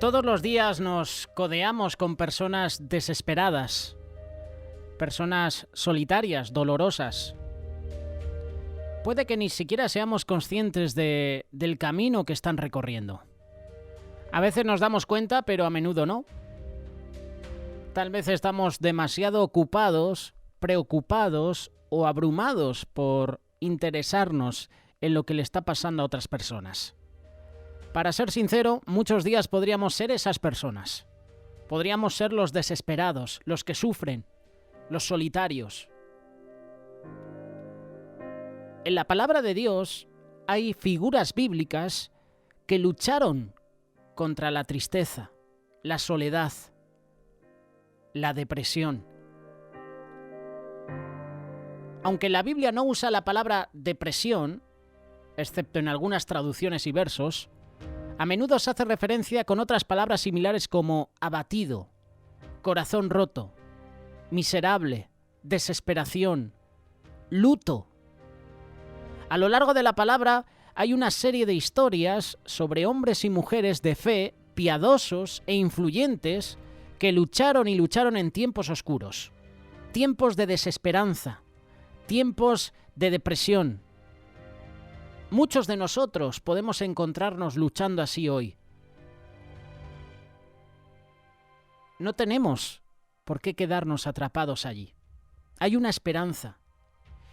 Todos los días nos codeamos con personas desesperadas, personas solitarias, dolorosas. Puede que ni siquiera seamos conscientes del camino que están recorriendo. A veces nos damos cuenta, pero a menudo no. Tal vez estamos demasiado ocupados, preocupados o abrumados por interesarnos en lo que le está pasando a otras personas. Para ser sincero, muchos días podríamos ser esas personas. Podríamos ser los desesperados, los que sufren, los solitarios. En la palabra de Dios hay figuras bíblicas que lucharon contra la tristeza, la soledad, la depresión. Aunque la Biblia no usa la palabra depresión, excepto en algunas traducciones y versos, a menudo se hace referencia con otras palabras similares como abatido, corazón roto, miserable, desesperación, luto. A lo largo de la palabra hay una serie de historias sobre hombres y mujeres de fe, piadosos e influyentes, que lucharon y lucharon en tiempos oscuros, tiempos de desesperanza, tiempos de depresión. Muchos de nosotros podemos encontrarnos luchando así hoy. No tenemos por qué quedarnos atrapados allí. Hay una esperanza.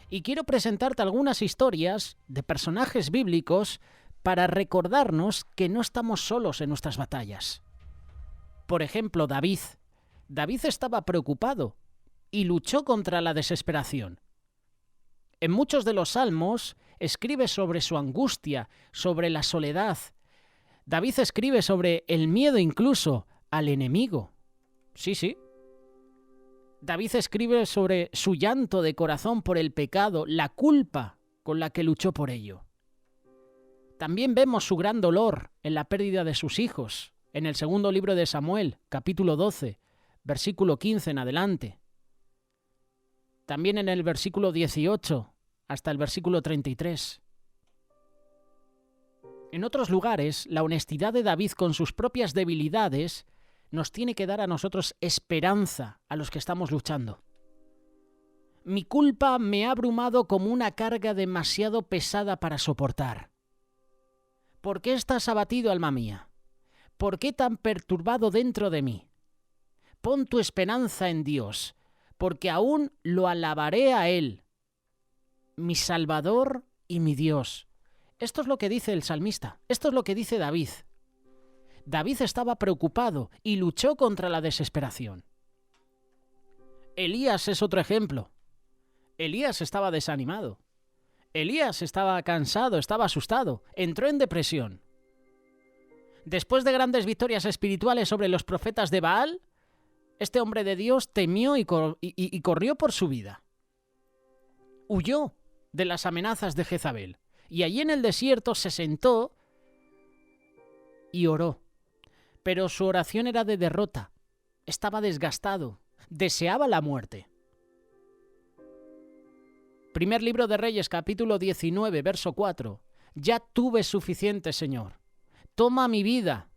Y quiero presentarte algunas historias de personajes bíblicos para recordarnos que no estamos solos en nuestras batallas. Por ejemplo, David. David estaba preocupado y luchó contra la desesperación. En muchos de los salmos escribe sobre su angustia, sobre la soledad. David escribe sobre el miedo incluso al enemigo. Sí. David escribe sobre su llanto de corazón por el pecado, la culpa con la que luchó por ello. También vemos su gran dolor en la pérdida de sus hijos, en el segundo libro de Samuel, capítulo 12, versículo 15 en adelante. También en el versículo 18 hasta el versículo 33. En otros lugares, la honestidad de David con sus propias debilidades nos tiene que dar a nosotros esperanza a los que estamos luchando. Mi culpa me ha abrumado como una carga demasiado pesada para soportar. ¿Por qué estás abatido, alma mía? ¿Por qué tan perturbado dentro de mí? Pon tu esperanza en Dios, porque aún lo alabaré a Él, mi Salvador y mi Dios. Esto es lo que dice el salmista, esto es lo que dice David. David estaba preocupado y luchó contra la desesperación. Elías es otro ejemplo. Elías estaba desanimado. Elías estaba cansado, estaba asustado, entró en depresión. Después de grandes victorias espirituales sobre los profetas de Baal, este hombre de Dios temió y corrió por su vida. Huyó de las amenazas de Jezabel y allí en el desierto se sentó y oró. Pero su oración era de derrota. Estaba desgastado. Deseaba la muerte. Primer libro de Reyes, capítulo 19, verso 4. Ya tuve suficiente, Señor. Toma mi vida.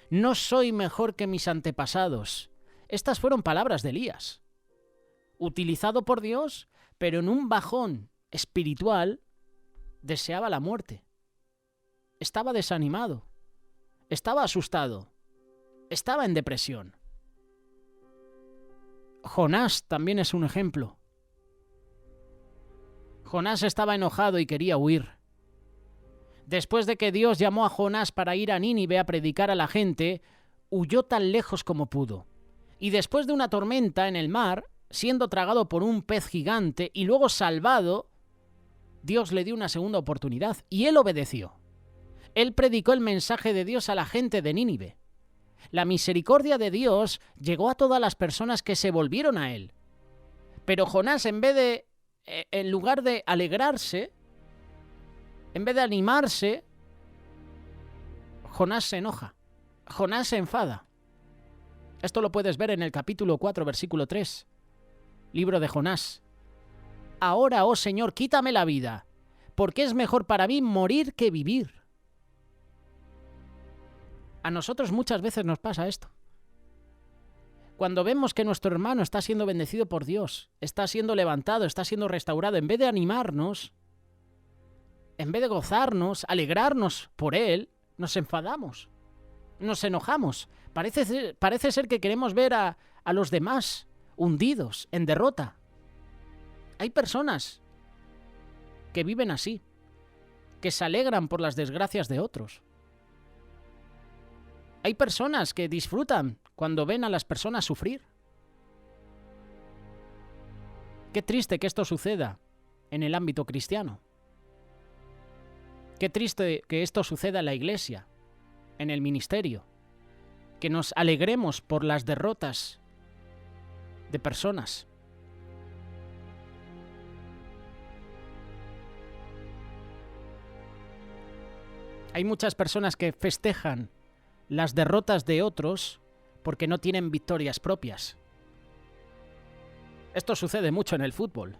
No soy mejor que mis antepasados. Estas fueron palabras de Elías. Utilizado por Dios, pero en un bajón espiritual, deseaba la muerte. Estaba desanimado. Estaba asustado. Estaba en depresión. Jonás también es un ejemplo. Jonás estaba enojado y quería huir. Después de que Dios llamó a Jonás para ir a Nínive a predicar a la gente, huyó tan lejos como pudo. Y después de una tormenta en el mar, siendo tragado por un pez gigante y luego salvado, Dios le dio una segunda oportunidad y él obedeció. Él predicó el mensaje de Dios a la gente de Nínive. La misericordia de Dios llegó a todas las personas que se volvieron a él. Pero Jonás, en lugar de alegrarse, en vez de animarse, Jonás se enoja. Jonás se enfada. Esto lo puedes ver en el capítulo 4, versículo 3. Libro de Jonás. Ahora, oh Señor, quítame la vida, porque es mejor para mí morir que vivir. A nosotros muchas veces nos pasa esto. Cuando vemos que nuestro hermano está siendo bendecido por Dios, está siendo levantado, está siendo restaurado, en vez de animarnos, en vez de gozarnos, alegrarnos por él, nos enfadamos, nos enojamos. Parece ser que queremos ver a los demás hundidos, en derrota. Hay personas que viven así, que se alegran por las desgracias de otros. Hay personas que disfrutan cuando ven a las personas sufrir. Qué triste que esto suceda en el ámbito cristiano. Qué triste que esto suceda en la iglesia, en el ministerio. Que nos alegremos por las derrotas de personas. Hay muchas personas que festejan las derrotas de otros porque no tienen victorias propias. Esto sucede mucho en el fútbol.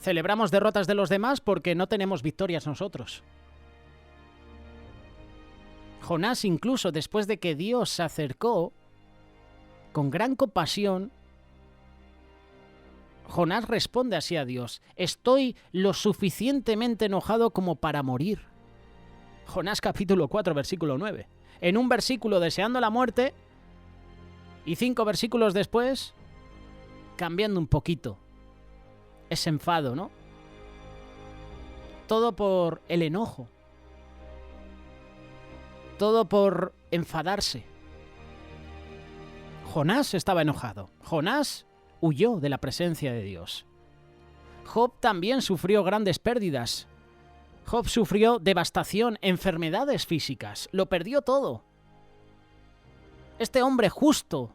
Celebramos derrotas de los demás porque no tenemos victorias nosotros. Jonás, incluso después de que Dios se acercó con gran compasión, Jonás responde así a Dios: estoy lo suficientemente enojado como para morir. Jonás capítulo 4, versículo 9. En un versículo deseando la muerte y 5 versículos después cambiando un poquito ese enfado, ¿no? Todo por el enojo. Todo por enfadarse. Jonás estaba enojado. Jonás huyó de la presencia de Dios. Job también sufrió grandes pérdidas. Job sufrió devastación, enfermedades físicas, lo perdió todo. Este hombre justo,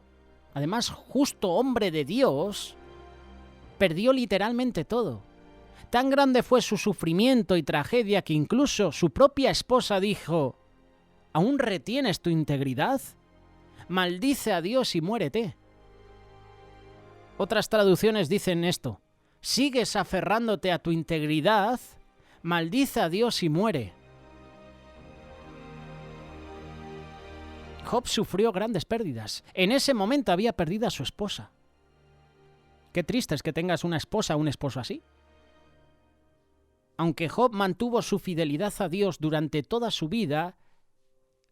además justo hombre de Dios, perdió literalmente todo. Tan grande fue su sufrimiento y tragedia que incluso su propia esposa dijo: ¿aún retienes tu integridad? Maldice a Dios y muérete. Otras traducciones dicen esto: ¿sigues aferrándote a tu integridad? Maldice a Dios y muere. Job sufrió grandes pérdidas. En ese momento había perdido a su esposa. Qué triste es que tengas una esposa o un esposo así. Aunque Job mantuvo su fidelidad a Dios durante toda su vida,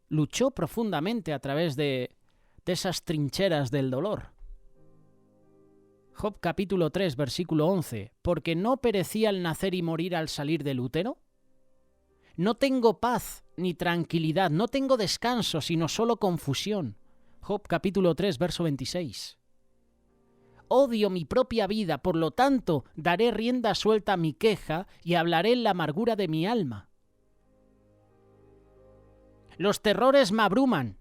luchó profundamente a través de esas trincheras del dolor. Job capítulo 3, versículo 11. ¿Porque no perecía al nacer y morir al salir del útero? No tengo paz ni tranquilidad, no tengo descanso, sino solo confusión. Job capítulo 3, verso 26. Odio mi propia vida, por lo tanto, daré rienda suelta a mi queja y hablaré en la amargura de mi alma. Los terrores me abruman.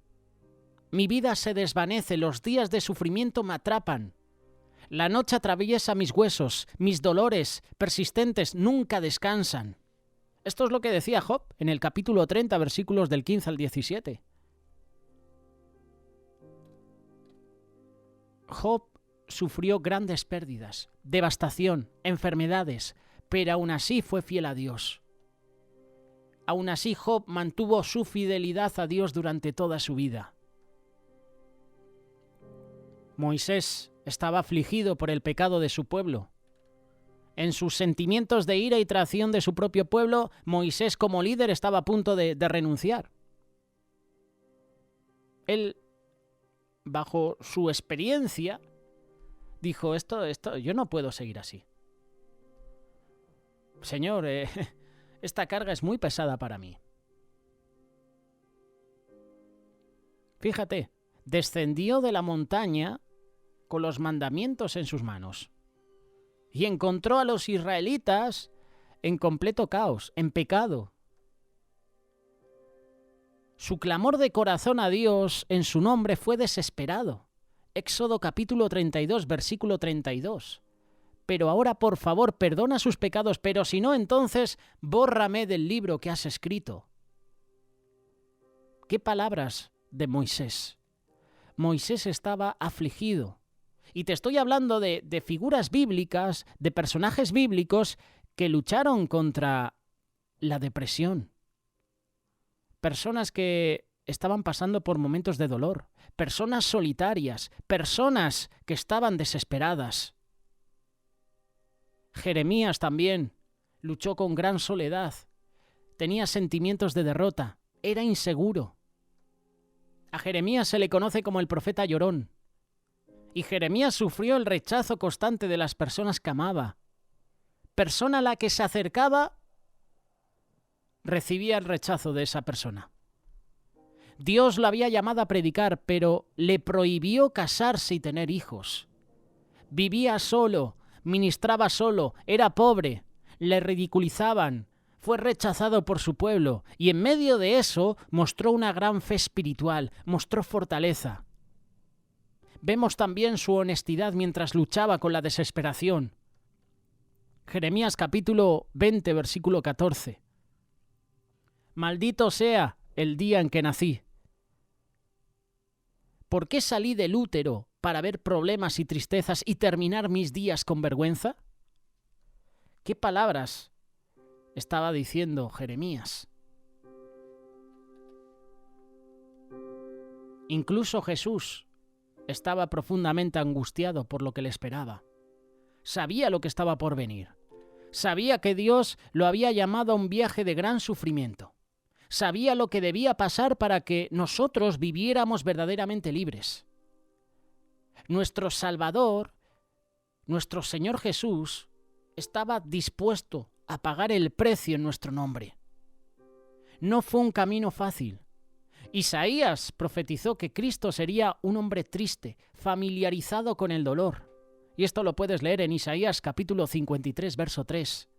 Mi vida se desvanece, los días de sufrimiento me atrapan. La noche atraviesa mis huesos, mis dolores persistentes nunca descansan. Esto es lo que decía Job en el capítulo 30, versículos del 15 al 17. Job sufrió grandes pérdidas, devastación, enfermedades, pero aún así fue fiel a Dios. Aún así Job mantuvo su fidelidad a Dios durante toda su vida. Moisés estaba afligido por el pecado de su pueblo. En sus sentimientos de ira y traición de su propio pueblo, Moisés como líder estaba a punto de renunciar. Él, bajo su experiencia, dijo: esto, yo no puedo seguir así. Señor, esta carga es muy pesada para mí. Fíjate, descendió de la montaña con los mandamientos en sus manos y encontró a los israelitas en completo caos, en pecado. Su clamor de corazón a Dios en su nombre fue desesperado. Éxodo capítulo 32, versículo 32. Pero ahora, por favor, perdona sus pecados, pero si no, entonces bórrame del libro que has escrito. ¿Qué palabras de Moisés? Moisés estaba afligido. Y te estoy hablando de figuras bíblicas, de personajes bíblicos que lucharon contra la depresión. personas que estaban pasando por momentos de dolor, personas solitarias, personas que estaban desesperadas. Jeremías también luchó con gran soledad, tenía sentimientos de derrota, era inseguro. A Jeremías se le conoce como el profeta llorón, y Jeremías sufrió el rechazo constante de las personas que amaba. Persona a la que se acercaba recibía el rechazo de esa persona. Dios lo había llamado a predicar, pero le prohibió casarse y tener hijos. Vivía solo, ministraba solo, era pobre, le ridiculizaban, fue rechazado por su pueblo y en medio de eso mostró una gran fe espiritual, mostró fortaleza. Vemos también su honestidad mientras luchaba con la desesperación. Jeremías capítulo 20, versículo 14. Maldito sea el día en que nací. ¿Por qué salí del útero para ver problemas y tristezas y terminar mis días con vergüenza? ¿Qué palabras estaba diciendo Jeremías? Incluso Jesús estaba profundamente angustiado por lo que le esperaba. Sabía lo que estaba por venir. Sabía que Dios lo había llamado a un viaje de gran sufrimiento. Sabía lo que debía pasar para que nosotros viviéramos verdaderamente libres. Nuestro Salvador, nuestro Señor Jesús, estaba dispuesto a pagar el precio en nuestro nombre. No fue un camino fácil. Isaías profetizó que Cristo sería un hombre triste, familiarizado con el dolor. Y esto lo puedes leer en Isaías capítulo 53, verso 3.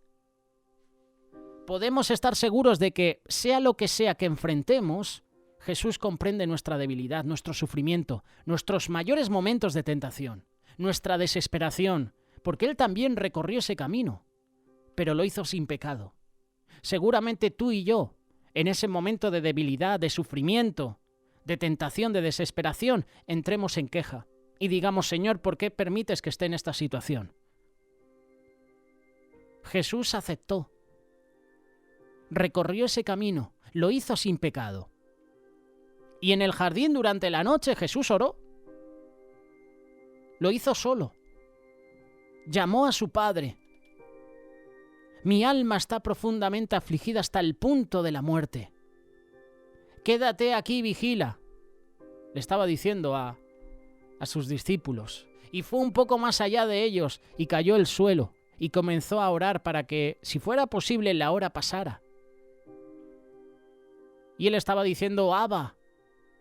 Podemos estar seguros de que, sea lo que sea que enfrentemos, Jesús comprende nuestra debilidad, nuestro sufrimiento, nuestros mayores momentos de tentación, nuestra desesperación, porque Él también recorrió ese camino, pero lo hizo sin pecado. Seguramente tú y yo, en ese momento de debilidad, de sufrimiento, de tentación, de desesperación, entremos en queja y digamos: Señor, ¿por qué permites que esté en esta situación? Jesús aceptó. Recorrió ese camino, lo hizo sin pecado. Y en el jardín durante la noche Jesús oró. Lo hizo solo. Llamó a su Padre. Mi alma está profundamente afligida hasta el punto de la muerte. Quédate aquí y vigila, le estaba diciendo a sus discípulos. Y fue un poco más allá de ellos y cayó al suelo y comenzó a orar para que, si fuera posible, la hora pasara. Y él estaba diciendo: Abba,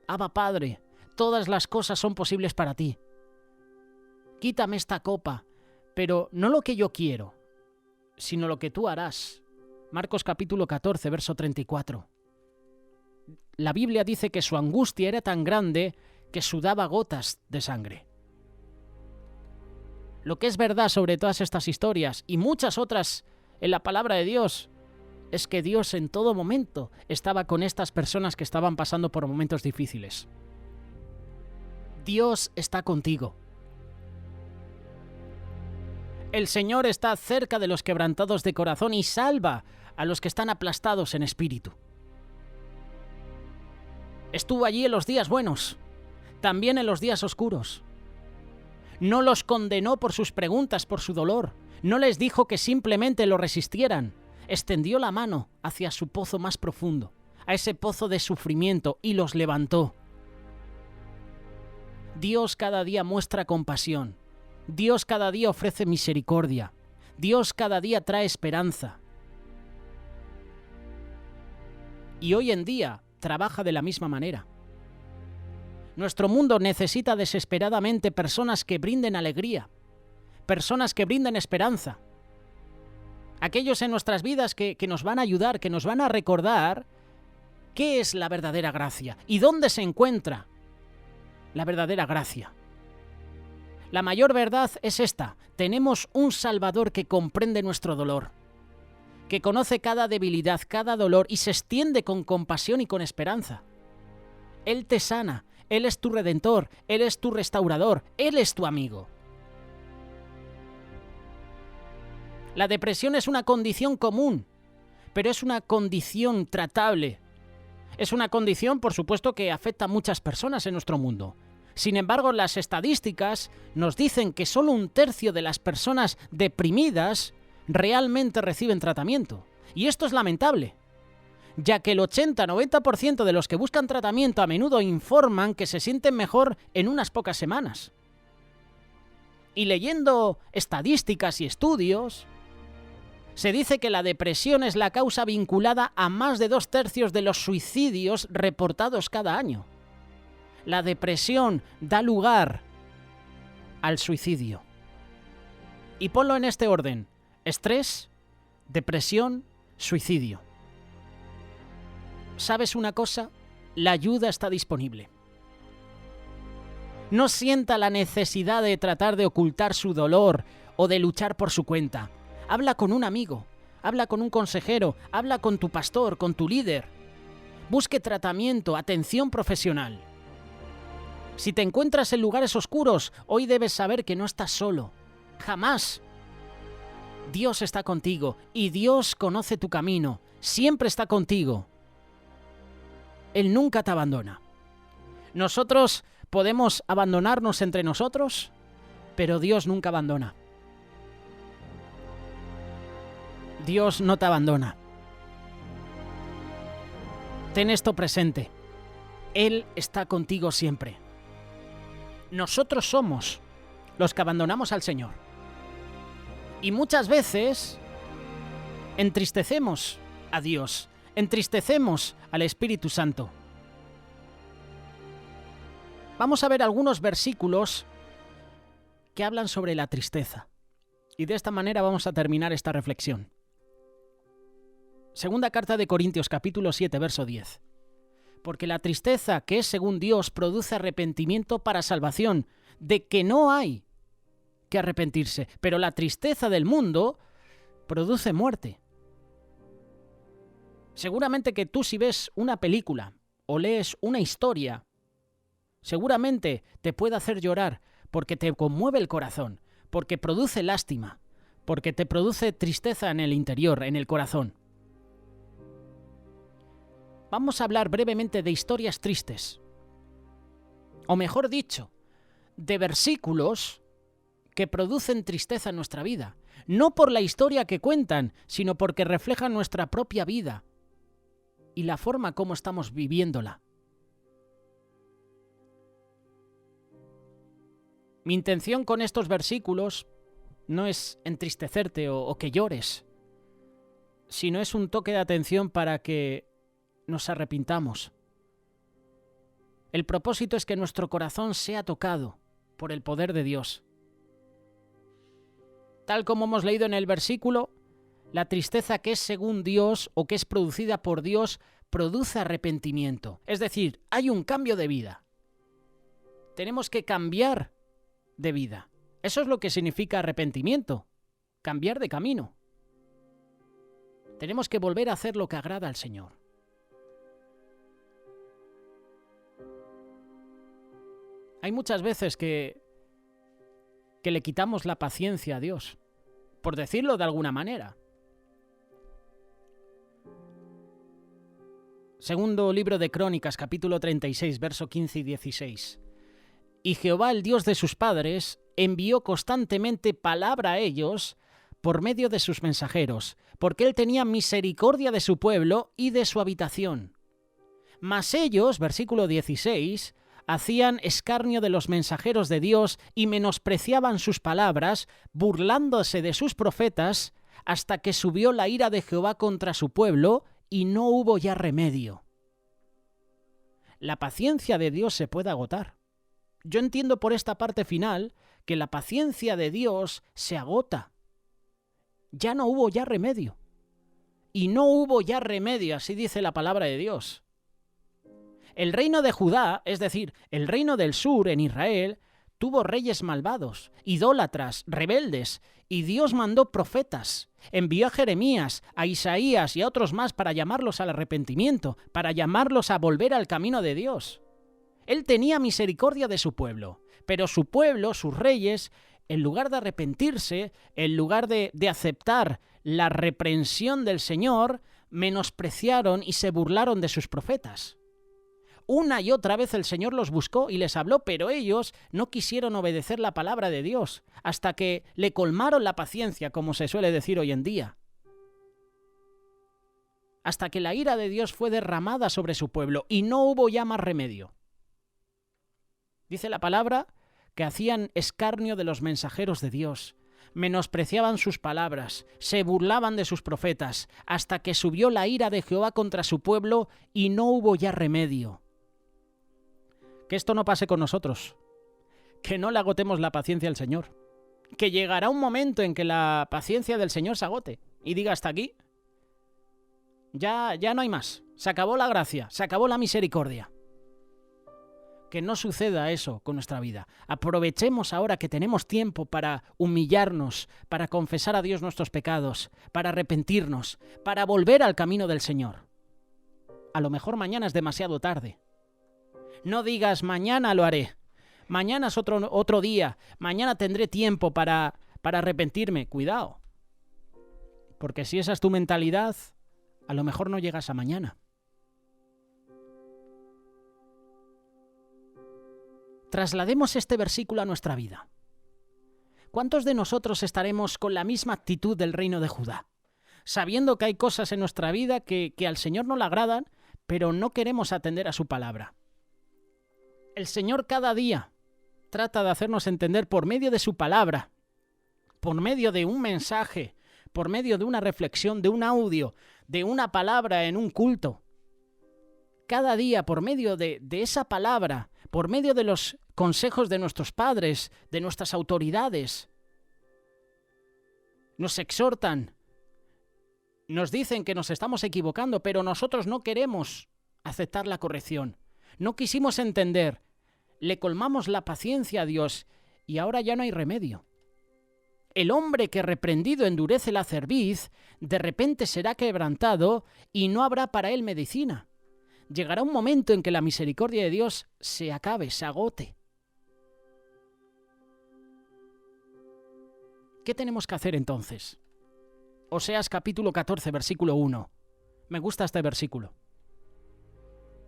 Abba Padre, todas las cosas son posibles para ti. Quítame esta copa, pero no lo que yo quiero, sino lo que tú harás. Marcos capítulo 14, verso 34. La Biblia dice que su angustia era tan grande que sudaba gotas de sangre. Lo que es verdad sobre todas estas historias y muchas otras en la palabra de Dios es que Dios en todo momento estaba con estas personas que estaban pasando por momentos difíciles. Dios está contigo. El Señor está cerca de los quebrantados de corazón y salva a los que están aplastados en espíritu. Estuvo allí en los días buenos, también en los días oscuros. No los condenó por sus preguntas, por su dolor. No les dijo que simplemente lo resistieran. Extendió la mano hacia su pozo más profundo, a ese pozo de sufrimiento, y los levantó. Dios cada día muestra compasión. Dios cada día ofrece misericordia. Dios cada día trae esperanza. Y hoy en día trabaja de la misma manera. Nuestro mundo necesita desesperadamente personas que brinden alegría, personas que brinden esperanza. Aquellos en nuestras vidas que nos van a ayudar, que nos van a recordar qué es la verdadera gracia y dónde se encuentra la verdadera gracia. La mayor verdad es esta: tenemos un Salvador que comprende nuestro dolor, que conoce cada debilidad, cada dolor y se extiende con compasión y con esperanza. Él te sana, Él es tu Redentor, Él es tu restaurador, Él es tu amigo. La depresión es una condición común, pero es una condición tratable. Es una condición, por supuesto, que afecta a muchas personas en nuestro mundo. Sin embargo, las estadísticas nos dicen que solo 1/3 de las personas deprimidas realmente reciben tratamiento. Y esto es lamentable, ya que el 80-90% de los que buscan tratamiento a menudo informan que se sienten mejor en unas pocas semanas. Y leyendo estadísticas y estudios, se dice que la depresión es la causa vinculada a más de 2/3 de los suicidios reportados cada año. La depresión da lugar al suicidio. Y ponlo en este orden: estrés, depresión, suicidio. ¿Sabes una cosa? La ayuda está disponible. No sienta la necesidad de tratar de ocultar su dolor o de luchar por su cuenta. Habla con un amigo, habla con un consejero, habla con tu pastor, con tu líder. Busque tratamiento, atención profesional. Si te encuentras en lugares oscuros, hoy debes saber que no estás solo. Jamás. Dios está contigo y Dios conoce tu camino. Siempre está contigo. Él nunca te abandona. Nosotros podemos abandonarnos entre nosotros, pero Dios nunca abandona. Dios no te abandona. Ten esto presente. Él está contigo siempre. Nosotros somos los que abandonamos al Señor. Y muchas veces entristecemos a Dios, entristecemos al Espíritu Santo. Vamos a ver algunos versículos que hablan sobre la tristeza. Y de esta manera vamos a terminar esta reflexión. Segunda carta de Corintios, capítulo 7, verso 10. Porque la tristeza que es según Dios produce arrepentimiento para salvación, de que no hay que arrepentirse, pero la tristeza del mundo produce muerte. Seguramente que tú, si ves una película o lees una historia, seguramente te puede hacer llorar porque te conmueve el corazón, porque produce lástima, porque te produce tristeza en el interior, en el corazón. Vamos a hablar brevemente de historias tristes, o mejor dicho, de versículos que producen tristeza en nuestra vida, no por la historia que cuentan, sino porque reflejan nuestra propia vida y la forma como estamos viviéndola. Mi intención con estos versículos no es entristecerte o que llores, sino es un toque de atención para que nos arrepintamos. El propósito es que nuestro corazón sea tocado por el poder de Dios. Tal como hemos leído en el versículo, la tristeza que es según Dios o que es producida por Dios produce arrepentimiento. Es decir, hay un cambio de vida. Tenemos que cambiar de vida. Eso es lo que significa arrepentimiento, cambiar de camino. Tenemos que volver a hacer lo que agrada al Señor. Hay muchas veces que le quitamos la paciencia a Dios, por decirlo de alguna manera. Segundo libro de Crónicas, capítulo 36, verso 15 y 16. Y Jehová, el Dios de sus padres, envió constantemente palabra a ellos por medio de sus mensajeros, porque él tenía misericordia de su pueblo y de su habitación. Mas ellos, versículo 16, hacían escarnio de los mensajeros de Dios y menospreciaban sus palabras, burlándose de sus profetas, hasta que subió la ira de Jehová contra su pueblo y no hubo ya remedio. La paciencia de Dios se puede agotar. Yo entiendo por esta parte final que la paciencia de Dios se agota. Ya no hubo ya remedio. Y no hubo ya remedio, así dice la palabra de Dios. El reino de Judá, es decir, el reino del sur en Israel, tuvo reyes malvados, idólatras, rebeldes, y Dios mandó profetas. Envió a Jeremías, a Isaías y a otros más para llamarlos al arrepentimiento, para llamarlos a volver al camino de Dios. Él tenía misericordia de su pueblo, pero su pueblo, sus reyes, en lugar de arrepentirse, en lugar de aceptar la reprensión del Señor, menospreciaron y se burlaron de sus profetas. Una y otra vez el Señor los buscó y les habló, pero ellos no quisieron obedecer la palabra de Dios, hasta que le colmaron la paciencia, como se suele decir hoy en día. Hasta que la ira de Dios fue derramada sobre su pueblo y no hubo ya más remedio. Dice la palabra que hacían escarnio de los mensajeros de Dios, menospreciaban sus palabras, se burlaban de sus profetas, hasta que subió la ira de Jehová contra su pueblo y no hubo ya remedio. Que esto no pase con nosotros, que no le agotemos la paciencia al Señor, que llegará un momento en que la paciencia del Señor se agote y diga hasta aquí, ya no hay más, se acabó la gracia, se acabó la misericordia. Que no suceda eso con nuestra vida. Aprovechemos ahora que tenemos tiempo para humillarnos, para confesar a Dios nuestros pecados, para arrepentirnos, para volver al camino del Señor. A lo mejor mañana es demasiado tarde. No digas mañana lo haré, mañana es otro día, mañana tendré tiempo para arrepentirme. Cuidado, porque si esa es tu mentalidad, a lo mejor no llegas a mañana. Traslademos este versículo a nuestra vida. ¿Cuántos de nosotros estaremos con la misma actitud del reino de Judá? Sabiendo que hay cosas en nuestra vida que al Señor no le agradan, pero no queremos atender a su palabra. El Señor cada día trata de hacernos entender por medio de su palabra, por medio de un mensaje, por medio de una reflexión, de un audio, de una palabra en un culto. Cada día, por medio de esa palabra, por medio de los consejos de nuestros padres, de nuestras autoridades, nos exhortan, nos dicen que nos estamos equivocando, pero nosotros no queremos aceptar la corrección. No quisimos entender, le colmamos la paciencia a Dios y ahora ya no hay remedio. El hombre que reprendido endurece la cerviz, de repente será quebrantado y no habrá para él medicina. Llegará un momento en que la misericordia de Dios se acabe, se agote. ¿Qué tenemos que hacer entonces? Oseas capítulo 14, versículo 1. Me gusta este versículo.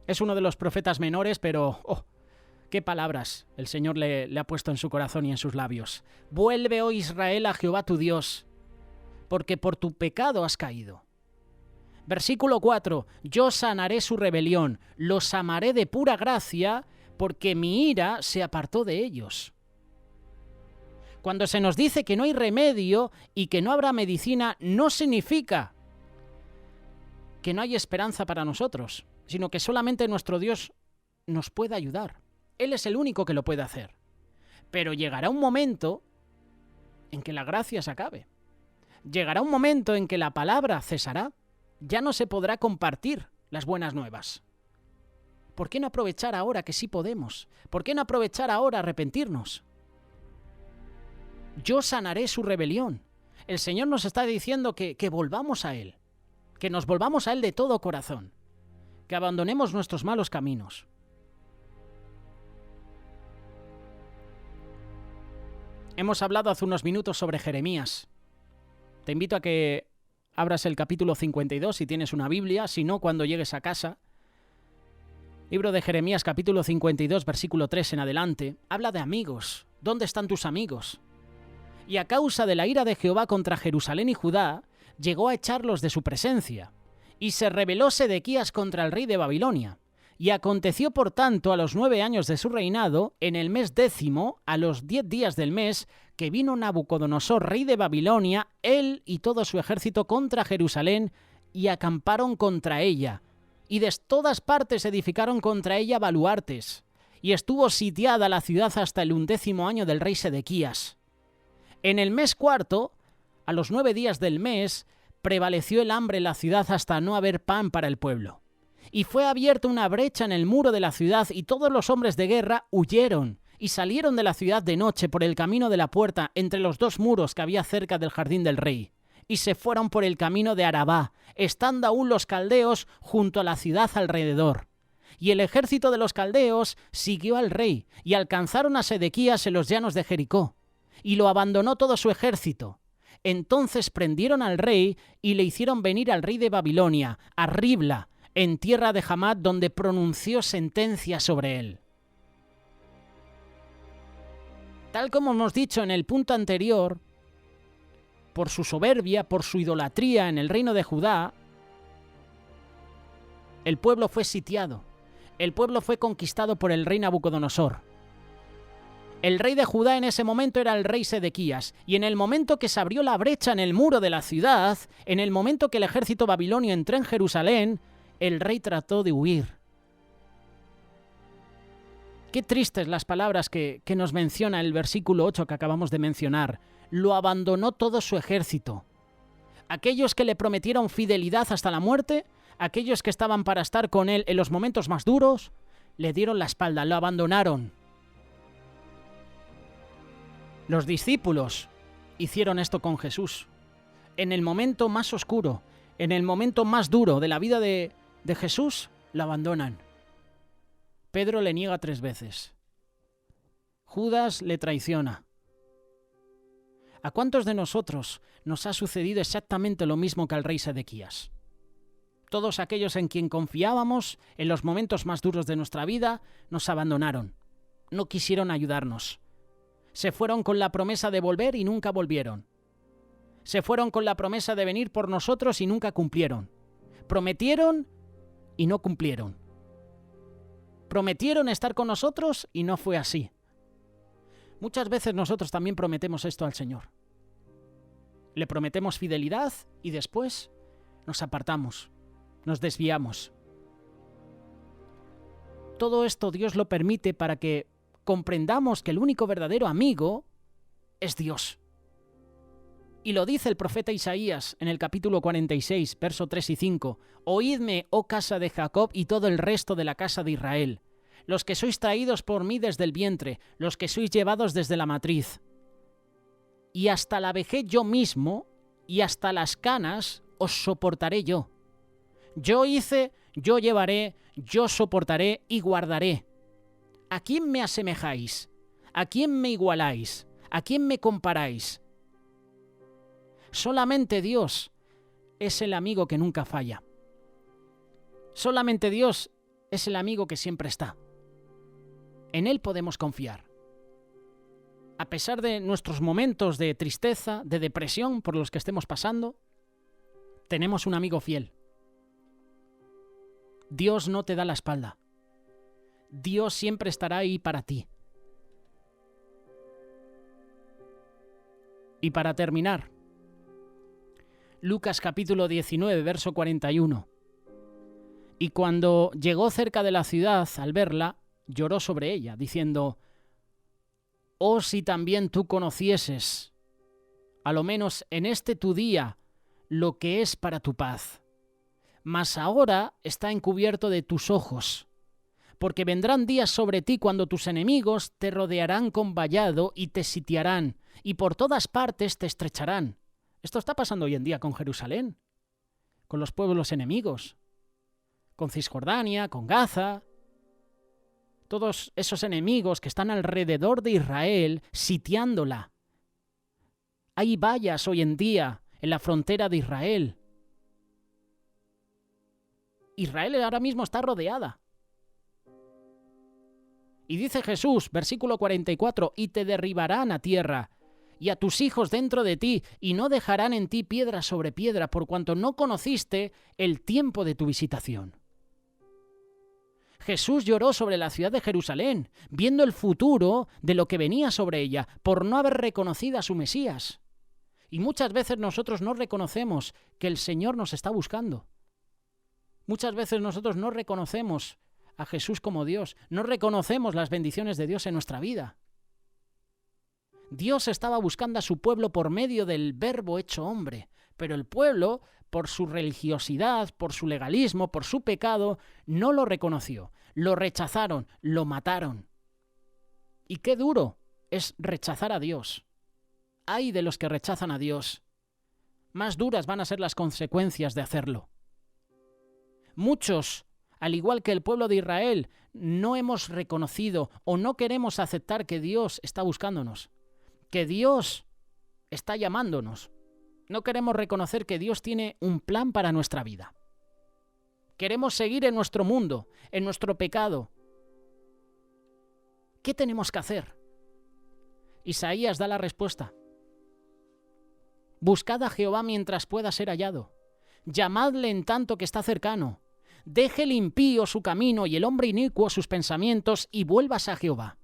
Es uno de los profetas menores, pero qué palabras el Señor le ha puesto en su corazón y en sus labios. Vuelve, oh Israel, a Jehová tu Dios, porque por tu pecado has caído. Versículo 4. Yo sanaré su rebelión, los amaré de pura gracia, porque mi ira se apartó de ellos. Cuando se nos dice que no hay remedio y que no habrá medicina, no significa que no hay esperanza para nosotros, sino que solamente nuestro Dios nos puede ayudar. Él es el único que lo puede hacer. Pero llegará un momento en que la gracia se acabe. Llegará un momento en que la palabra cesará. Ya no se podrá compartir las buenas nuevas. ¿Por qué no aprovechar ahora que sí podemos? ¿Por qué no aprovechar ahora arrepentirnos? Yo sanaré su rebelión. El Señor nos está diciendo que volvamos a Él, que nos volvamos a Él de todo corazón, que abandonemos nuestros malos caminos. Hemos hablado hace unos minutos sobre Jeremías. Te invito a que abras el capítulo 52 si tienes una Biblia, si no, cuando llegues a casa. Libro de Jeremías, capítulo 52, versículo 3 en adelante, habla de amigos. ¿Dónde están tus amigos? Y a causa de la ira de Jehová contra Jerusalén y Judá, llegó a echarlos de su presencia. Y se rebeló Sedequías contra el rey de Babilonia. Y aconteció por tanto a los 9 años de su reinado, en el mes 10, a los 10 días del mes, que vino Nabucodonosor, rey de Babilonia, él y todo su ejército contra Jerusalén, y acamparon contra ella. Y de todas partes edificaron contra ella baluartes. Y estuvo sitiada la ciudad hasta el 11º año del rey Sedequías. En el mes 4, a los 9 días del mes, prevaleció el hambre en la ciudad hasta no haber pan para el pueblo. Y fue abierta una brecha en el muro de la ciudad, y todos los hombres de guerra huyeron, y salieron de la ciudad de noche por el camino de la puerta entre los 2 muros que había cerca del jardín del rey, y se fueron por el camino de Arabá, estando aún los caldeos junto a la ciudad alrededor. Y el ejército de los caldeos siguió al rey, y alcanzaron a Sedequías en los llanos de Jericó, y lo abandonó todo su ejército. Entonces prendieron al rey y le hicieron venir al rey de Babilonia, a Ribla, en tierra de Hamat, donde pronunció sentencia sobre él. Tal como hemos dicho en el punto anterior, por su soberbia, por su idolatría en el reino de Judá, el pueblo fue sitiado, el pueblo fue conquistado por el rey Nabucodonosor. El rey de Judá en ese momento era el rey Sedequías, y en el momento que se abrió la brecha en el muro de la ciudad, en el momento que el ejército babilonio entró en Jerusalén, el rey trató de huir. Qué tristes las palabras que nos menciona el versículo 8 que acabamos de mencionar. Lo abandonó todo su ejército. Aquellos que le prometieron fidelidad hasta la muerte, aquellos que estaban para estar con él en los momentos más duros, le dieron la espalda, lo abandonaron. Los discípulos hicieron esto con Jesús. En el momento más oscuro, en el momento más duro de la vida de Jesús, lo abandonan. Pedro le niega 3 veces. Judas le traiciona. ¿A cuántos de nosotros nos ha sucedido exactamente lo mismo que al rey Sedequías? Todos aquellos en quien confiábamos en los momentos más duros de nuestra vida nos abandonaron. No quisieron ayudarnos. Se fueron con la promesa de volver y nunca volvieron. Se fueron con la promesa de venir por nosotros y nunca cumplieron. Prometieron y no cumplieron. Prometieron estar con nosotros y no fue así. Muchas veces nosotros también prometemos esto al Señor. Le prometemos fidelidad y después nos apartamos, nos desviamos. Todo esto Dios lo permite para que comprendamos que el único verdadero amigo es Dios. Y lo dice el profeta Isaías en el capítulo 46, verso 3 y 5. Oídme, oh casa de Jacob y todo el resto de la casa de Israel, los que sois traídos por mí desde el vientre, los que sois llevados desde la matriz. Y hasta la vejez yo mismo, y hasta las canas os soportaré yo. Yo hice, yo llevaré, yo soportaré y guardaré. ¿A quién me asemejáis? ¿A quién me igualáis? ¿A quién me comparáis? Solamente Dios es el amigo que nunca falla. Solamente Dios es el amigo que siempre está. En Él podemos confiar. A pesar de nuestros momentos de tristeza, de depresión por los que estemos pasando, tenemos un amigo fiel. Dios no te da la espalda. Dios siempre estará ahí para ti. Y para terminar, Lucas capítulo 19, verso 41. Y cuando llegó cerca de la ciudad, al verla, lloró sobre ella, diciendo: «Oh, si también tú conocieses, a lo menos en este tu día, lo que es para tu paz. Mas ahora está encubierto de tus ojos, porque vendrán días sobre ti cuando tus enemigos te rodearán con vallado y te sitiarán, y por todas partes te estrecharán». Esto está pasando hoy en día con Jerusalén, con los pueblos enemigos, con Cisjordania, con Gaza. Todos esos enemigos que están alrededor de Israel sitiándola. Hay vallas hoy en día en la frontera de Israel. Israel ahora mismo está rodeada. Y dice Jesús, versículo 44, «Y te derribarán a tierra, y a tus hijos dentro de ti, y no dejarán en ti piedra sobre piedra, por cuanto no conociste el tiempo de tu visitación». Jesús lloró sobre la ciudad de Jerusalén, viendo el futuro de lo que venía sobre ella, por no haber reconocido a su Mesías. Y muchas veces nosotros no reconocemos que el Señor nos está buscando. Muchas veces nosotros no reconocemos a Jesús como Dios, no reconocemos las bendiciones de Dios en nuestra vida. Dios estaba buscando a su pueblo por medio del Verbo hecho hombre, pero el pueblo, por su religiosidad, por su legalismo, por su pecado, no lo reconoció, lo rechazaron, lo mataron. Y qué duro es rechazar a Dios. Ay de los que rechazan a Dios. Más duras van a ser las consecuencias de hacerlo. Muchos, al igual que el pueblo de Israel, no hemos reconocido o no queremos aceptar que Dios está buscándonos, que Dios está llamándonos. No queremos reconocer que Dios tiene un plan para nuestra vida. Queremos seguir en nuestro mundo, en nuestro pecado. ¿Qué tenemos que hacer? Isaías da la respuesta. Buscad a Jehová mientras pueda ser hallado. Llamadle en tanto que está cercano. Deje el impío su camino y el hombre inicuo sus pensamientos y vuélvase a Jehová,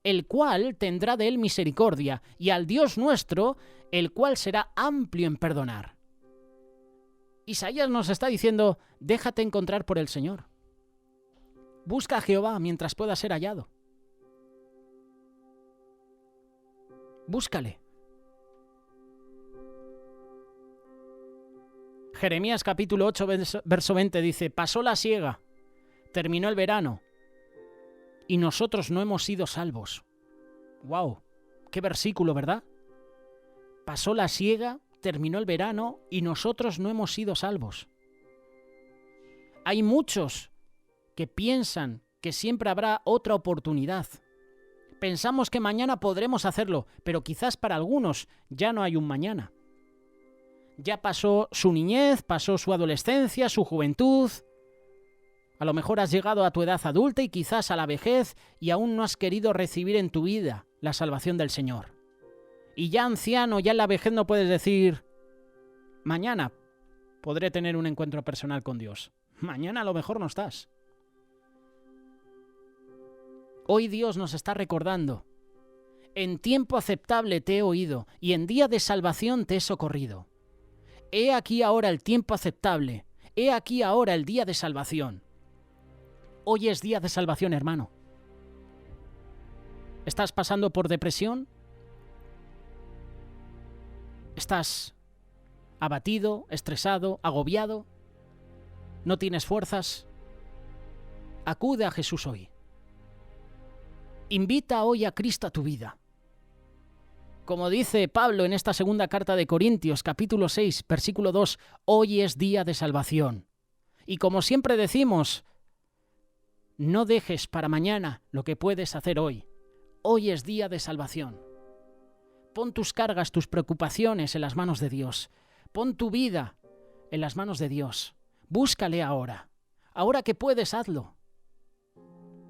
el cual tendrá de él misericordia, y al Dios nuestro, el cual será amplio en perdonar. Isaías nos está diciendo, déjate encontrar por el Señor. Busca a Jehová mientras pueda ser hallado. Búscale. Jeremías capítulo 8, verso 20 dice, pasó la siega, terminó el verano, y nosotros no hemos sido salvos. ¡Wow! ¡Qué versículo!, ¿verdad? Pasó la siega, terminó el verano, y nosotros no hemos sido salvos. Hay muchos que piensan que siempre habrá otra oportunidad. Pensamos que mañana podremos hacerlo, pero quizás para algunos ya no hay un mañana. Ya pasó su niñez, pasó su adolescencia, su juventud. A lo mejor has llegado a tu edad adulta y quizás a la vejez y aún no has querido recibir en tu vida la salvación del Señor. Y ya anciano, ya en la vejez no puedes decir, mañana podré tener un encuentro personal con Dios. Mañana a lo mejor no estás. Hoy Dios nos está recordando, en tiempo aceptable te he oído y en día de salvación te he socorrido. He aquí ahora el tiempo aceptable, he aquí ahora el día de salvación. Hoy es día de salvación, hermano. ¿Estás pasando por depresión? ¿Estás abatido, estresado, agobiado? ¿No tienes fuerzas? Acude a Jesús hoy. Invita hoy a Cristo a tu vida. Como dice Pablo en esta segunda carta de Corintios, capítulo 6, versículo 2, hoy es día de salvación. Y como siempre decimos, no dejes para mañana lo que puedes hacer hoy. Hoy es día de salvación. Pon tus cargas, tus preocupaciones en las manos de Dios. Pon tu vida en las manos de Dios. Búscale ahora. Ahora que puedes, hazlo.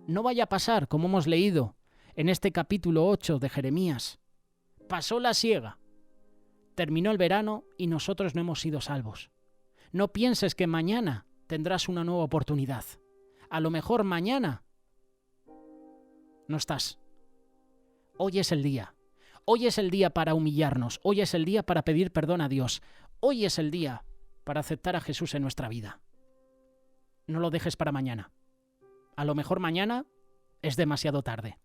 No vaya a pasar, como hemos leído en este capítulo 8 de Jeremías. Pasó la siega, terminó el verano y nosotros no hemos sido salvos. No pienses que mañana tendrás una nueva oportunidad. A lo mejor mañana no estás. Hoy es el día. Hoy es el día para humillarnos. Hoy es el día para pedir perdón a Dios. Hoy es el día para aceptar a Jesús en nuestra vida. No lo dejes para mañana. A lo mejor mañana es demasiado tarde.